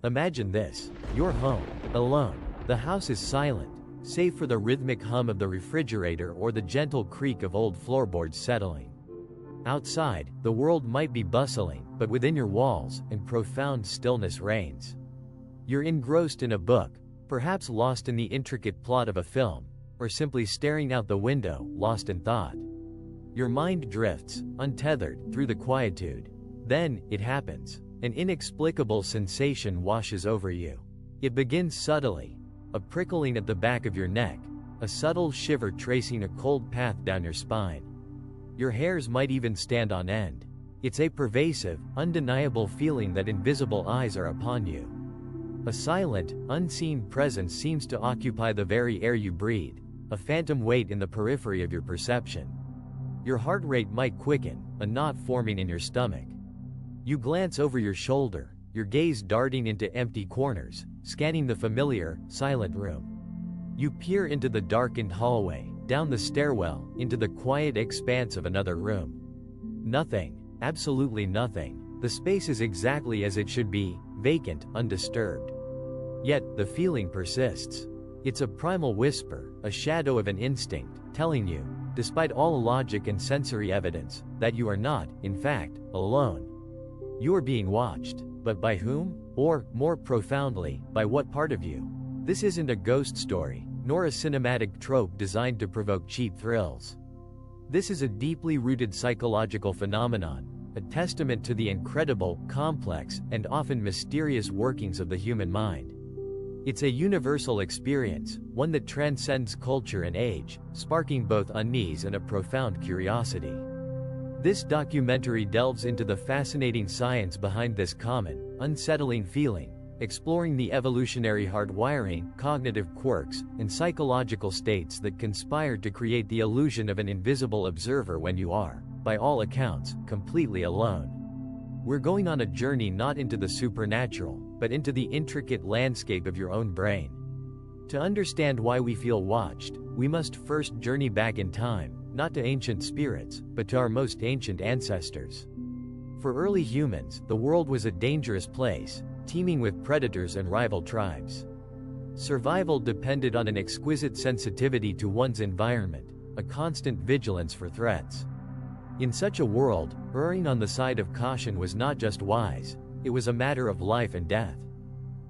Imagine this. You're home, alone. The house is silent, save for the rhythmic hum of the refrigerator or the gentle creak of old floorboards settling. Outside, the world might be bustling, but within your walls, and profound stillness reigns. You're engrossed in a book, perhaps lost in the intricate plot of a film, or simply staring out the window, lost in thought. Your mind drifts, untethered, through the quietude. Then, it happens. An inexplicable sensation washes over you. It begins subtly. A prickling at the back of your neck, a subtle shiver tracing a cold path down your spine. Your hairs might even stand on end. It's a pervasive, undeniable feeling that invisible eyes are upon you. A silent, unseen presence seems to occupy the very air you breathe, a phantom weight in the periphery of your perception. Your heart rate might quicken, a knot forming in your stomach. You glance over your shoulder, your gaze darting into empty corners, scanning the familiar, silent room. You peer into the darkened hallway, down the stairwell, into the quiet expanse of another room. Nothing, absolutely nothing. The space is exactly as it should be, vacant, undisturbed. Yet, the feeling persists. It's a primal whisper, a shadow of an instinct, telling you, despite all logic and sensory evidence, that you are not, in fact, alone. You are being watched. But by whom? Or, more profoundly, by what part of you? This isn't a ghost story, nor a cinematic trope designed to provoke cheap thrills. This is a deeply rooted psychological phenomenon, a testament to the incredible, complex, and often mysterious workings of the human mind. It's a universal experience, one that transcends culture and age, sparking both unease and a profound curiosity. This documentary delves into the fascinating science behind this common, unsettling feeling, exploring the evolutionary hardwiring, cognitive quirks, and psychological states that conspire to create the illusion of an invisible observer when you are, by all accounts, completely alone. We're going on a journey not into the supernatural, but into the intricate landscape of your own brain. To understand why we feel watched, we must first journey back in time, not to ancient spirits, but to our most ancient ancestors. For early humans, the world was a dangerous place, teeming with predators and rival tribes. Survival depended on an exquisite sensitivity to one's environment, a constant vigilance for threats. In such a world, erring on the side of caution was not just wise, it was a matter of life and death.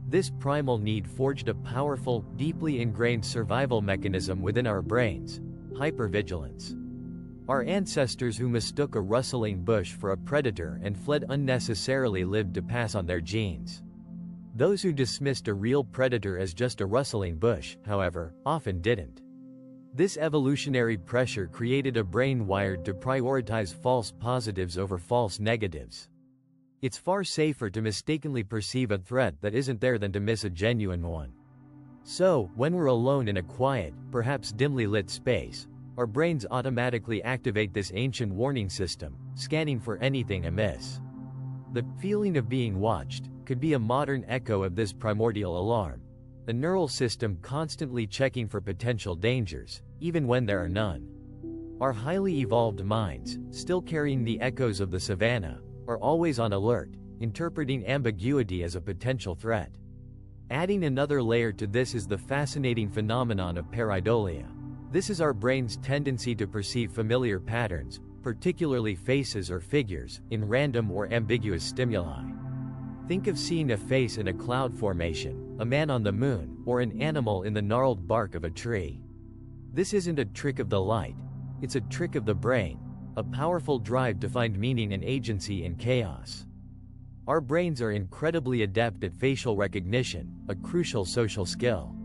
This primal need forged a powerful, deeply ingrained survival mechanism within our brains: hypervigilance. Our ancestors who mistook a rustling bush for a predator and fled unnecessarily lived to pass on their genes. Those who dismissed a real predator as just a rustling bush, however, often didn't. This evolutionary pressure created a brain wired to prioritize false positives over false negatives. It's far safer to mistakenly perceive a threat that isn't there than to miss a genuine one. So, when we're alone in a quiet, perhaps dimly lit space, our brains automatically activate this ancient warning system, scanning for anything amiss. The feeling of being watched could be a modern echo of this primordial alarm, a neural system constantly checking for potential dangers, even when there are none. Our highly evolved minds, still carrying the echoes of the savannah, are always on alert, interpreting ambiguity as a potential threat. Adding another layer to this is the fascinating phenomenon of pareidolia. This is our brain's tendency to perceive familiar patterns, particularly faces or figures, in random or ambiguous stimuli. Think of seeing a face in a cloud formation, a man on the moon, or an animal in the gnarled bark of a tree. This isn't a trick of the light, it's a trick of the brain, a powerful drive to find meaning and agency in chaos. Our brains are incredibly adept at facial recognition, a crucial social skill.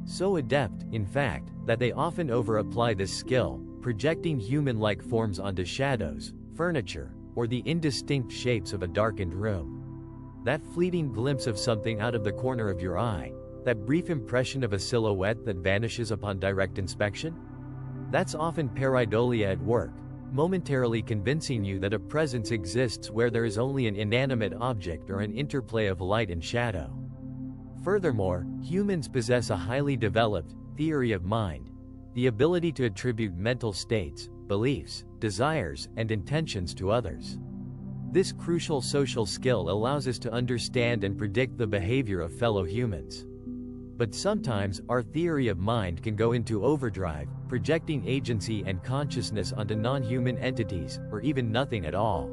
So adept, in fact, that they often over-apply this skill, projecting human-like forms onto shadows, furniture, or the indistinct shapes of a darkened room. That fleeting glimpse of something out of the corner of your eye, that brief impression of a silhouette that vanishes upon direct inspection? That's often pareidolia at work, momentarily convincing you that a presence exists where there is only an inanimate object or an interplay of light and shadow. Furthermore, humans possess a highly developed theory of mind, the ability to attribute mental states, beliefs, desires, and intentions to others. This crucial social skill allows us to understand and predict the behavior of fellow humans. But sometimes, our theory of mind can go into overdrive, projecting agency and consciousness onto non-human entities, or even nothing at all.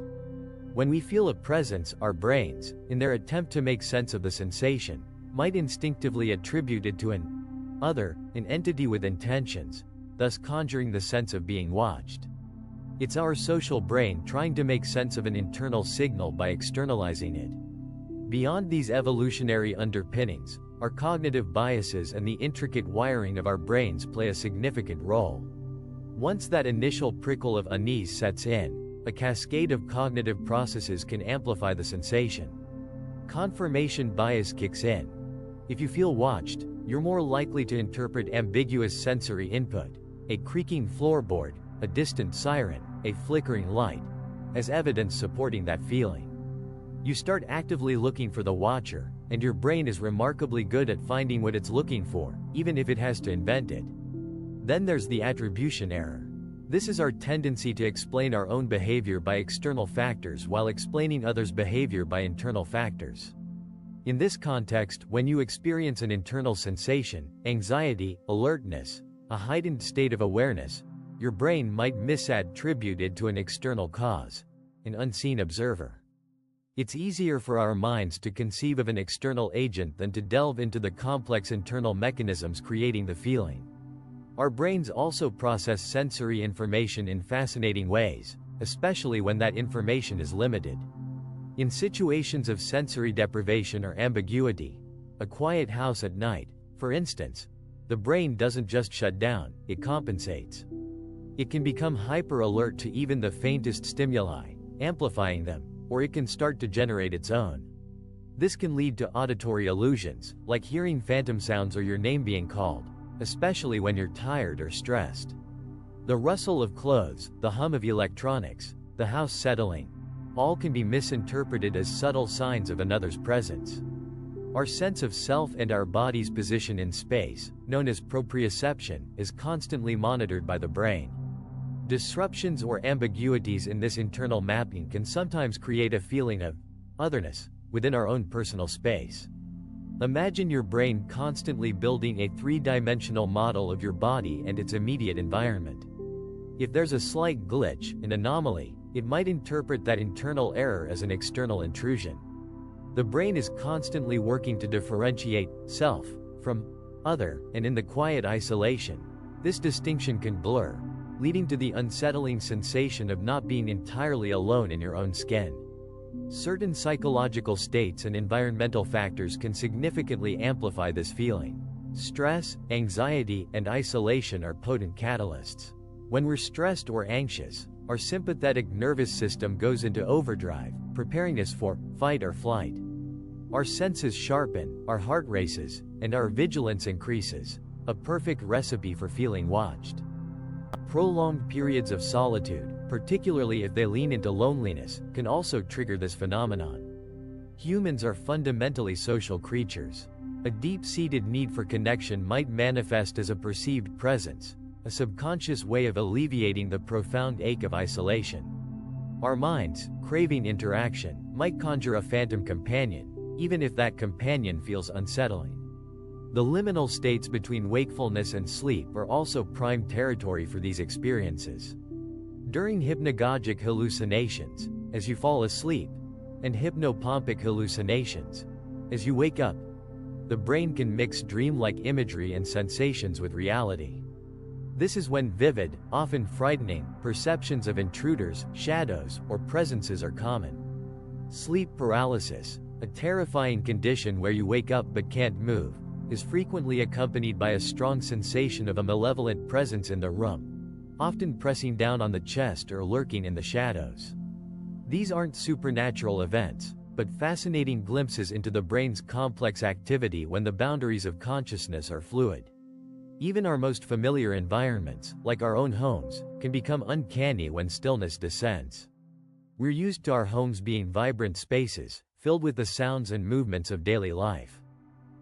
When we feel a presence, our brains, in their attempt to make sense of the sensation, might instinctively attribute it to an other, an entity with intentions, thus conjuring the sense of being watched. It's our social brain trying to make sense of an internal signal by externalizing it. Beyond these evolutionary underpinnings, our cognitive biases and the intricate wiring of our brains play a significant role. Once that initial prickle of unease sets in, a cascade of cognitive processes can amplify the sensation. Confirmation bias kicks in. If you feel watched, you're more likely to interpret ambiguous sensory input, a creaking floorboard, a distant siren, a flickering light, as evidence supporting that feeling. You start actively looking for the watcher, and your brain is remarkably good at finding what it's looking for, even if it has to invent it. Then there's the attribution error. This is our tendency to explain our own behavior by external factors while explaining others' behavior by internal factors. In this context, when you experience an internal sensation, anxiety, alertness, a heightened state of awareness, your brain might misattribute it to an external cause, an unseen observer. It's easier for our minds to conceive of an external agent than to delve into the complex internal mechanisms creating the feeling. Our brains also process sensory information in fascinating ways, especially when that information is limited. In situations of sensory deprivation or ambiguity, a quiet house at night, for instance, the brain doesn't just shut down, it compensates. It can become hyper-alert to even the faintest stimuli, amplifying them, or it can start to generate its own. This can lead to auditory illusions, like hearing phantom sounds or your name being called, especially when you're tired or stressed. The rustle of clothes, the hum of electronics, the house settling, all can be misinterpreted as subtle signs of another's presence. Our sense of self and our body's position in space, known as proprioception, is constantly monitored by the brain. Disruptions or ambiguities in this internal mapping can sometimes create a feeling of otherness within our own personal space. Imagine your brain constantly building a three-dimensional model of your body and its immediate environment. If there's a slight glitch, an anomaly, it might interpret that internal error as an external intrusion. The brain is constantly working to differentiate self from other, and in the quiet isolation, this distinction can blur, leading to the unsettling sensation of not being entirely alone in your own skin. Certain psychological states and environmental factors can significantly amplify this feeling. Stress, anxiety, and isolation are potent catalysts. When we're stressed or anxious, our sympathetic nervous system goes into overdrive, preparing us for fight or flight. Our senses sharpen, our heart races, and our vigilance increases, a perfect recipe for feeling watched. Prolonged periods of solitude, particularly if they lean into loneliness, can also trigger this phenomenon. Humans are fundamentally social creatures. A deep-seated need for connection might manifest as a perceived presence, a subconscious way of alleviating the profound ache of isolation. Our minds, craving interaction, might conjure a phantom companion, even if that companion feels unsettling. The liminal states between wakefulness and sleep are also prime territory for these experiences. During hypnagogic hallucinations, as you fall asleep, and hypnopompic hallucinations, as you wake up, the brain can mix dreamlike imagery and sensations with reality. This is when vivid, often frightening, perceptions of intruders, shadows, or presences are common. Sleep paralysis, a terrifying condition where you wake up but can't move, is frequently accompanied by a strong sensation of a malevolent presence in the room, often pressing down on the chest or lurking in the shadows. These aren't supernatural events, but fascinating glimpses into the brain's complex activity when the boundaries of consciousness are fluid. Even our most familiar environments, like our own homes, can become uncanny when stillness descends. We're used to our homes being vibrant spaces, filled with the sounds and movements of daily life.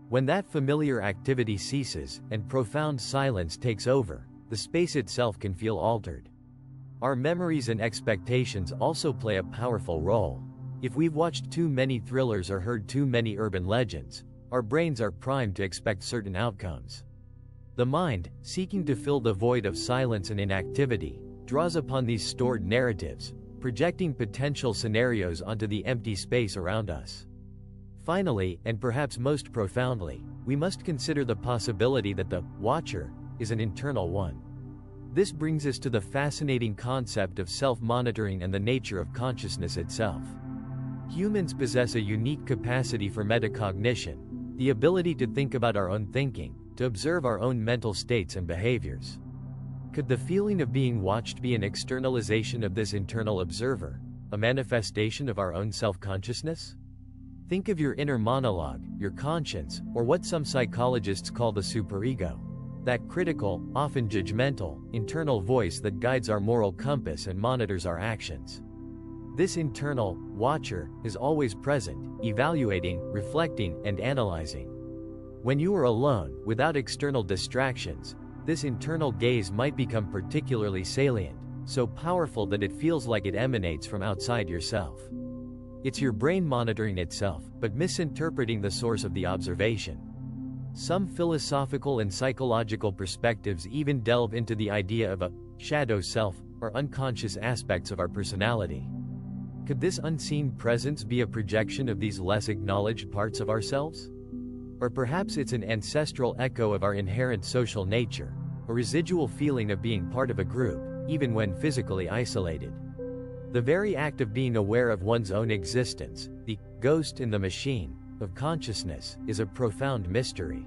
When that familiar activity ceases, and profound silence takes over, the space itself can feel altered. Our memories and expectations also play a powerful role. If we've watched too many thrillers or heard too many urban legends, our brains are primed to expect certain outcomes. The mind, seeking to fill the void of silence and inactivity, draws upon these stored narratives, projecting potential scenarios onto the empty space around us. Finally, and perhaps most profoundly, we must consider the possibility that the watcher is an internal one. This brings us to the fascinating concept of self-monitoring and the nature of consciousness itself. Humans possess a unique capacity for metacognition, the ability to think about our own thinking, to observe our own mental states and behaviors. Could the feeling of being watched be an externalization of this internal observer, a manifestation of our own self-consciousness? Think of your inner monologue, your conscience, or what some psychologists call the superego. That critical, often judgmental, internal voice that guides our moral compass and monitors our actions. This internal watcher is always present, evaluating, reflecting, and analyzing. When you are alone, without external distractions, this internal gaze might become particularly salient, so powerful that it feels like it emanates from outside yourself. It's your brain monitoring itself, but misinterpreting the source of the observation. Some philosophical and psychological perspectives even delve into the idea of a shadow self, or unconscious aspects of our personality. Could this unseen presence be a projection of these less acknowledged parts of ourselves? Or perhaps it's an ancestral echo of our inherent social nature, a residual feeling of being part of a group, even when physically isolated. The very act of being aware of one's own existence, the ghost in the machine of consciousness, is a profound mystery.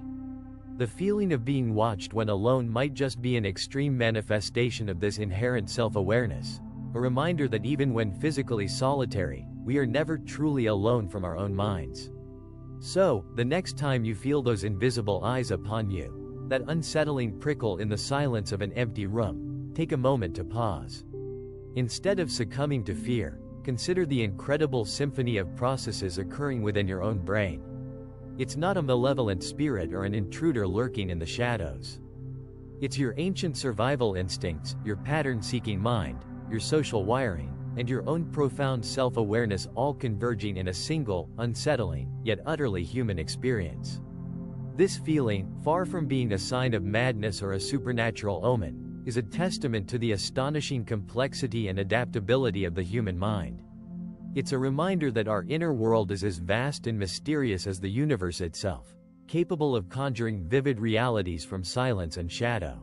The feeling of being watched when alone might just be an extreme manifestation of this inherent self-awareness, a reminder that even when physically solitary, we are never truly alone from our own minds. So, the next time you feel those invisible eyes upon you, that unsettling prickle in the silence of an empty room, take a moment to pause. Instead of succumbing to fear, consider the incredible symphony of processes occurring within your own brain. It's not a malevolent spirit or an intruder lurking in the shadows. It's your ancient survival instincts, your pattern-seeking mind, your social wiring, and your own profound self-awareness all converging in a single, unsettling, yet utterly human experience. This feeling, far from being a sign of madness or a supernatural omen, is a testament to the astonishing complexity and adaptability of the human mind. It's a reminder that our inner world is as vast and mysterious as the universe itself, capable of conjuring vivid realities from silence and shadow.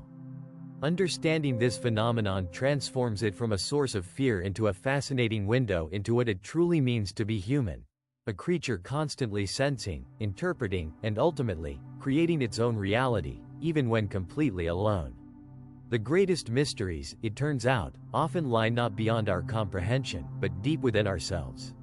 Understanding this phenomenon transforms it from a source of fear into a fascinating window into what it truly means to be human, a creature constantly sensing, interpreting, and ultimately, creating its own reality, even when completely alone. The greatest mysteries, it turns out, often lie not beyond our comprehension, but deep within ourselves.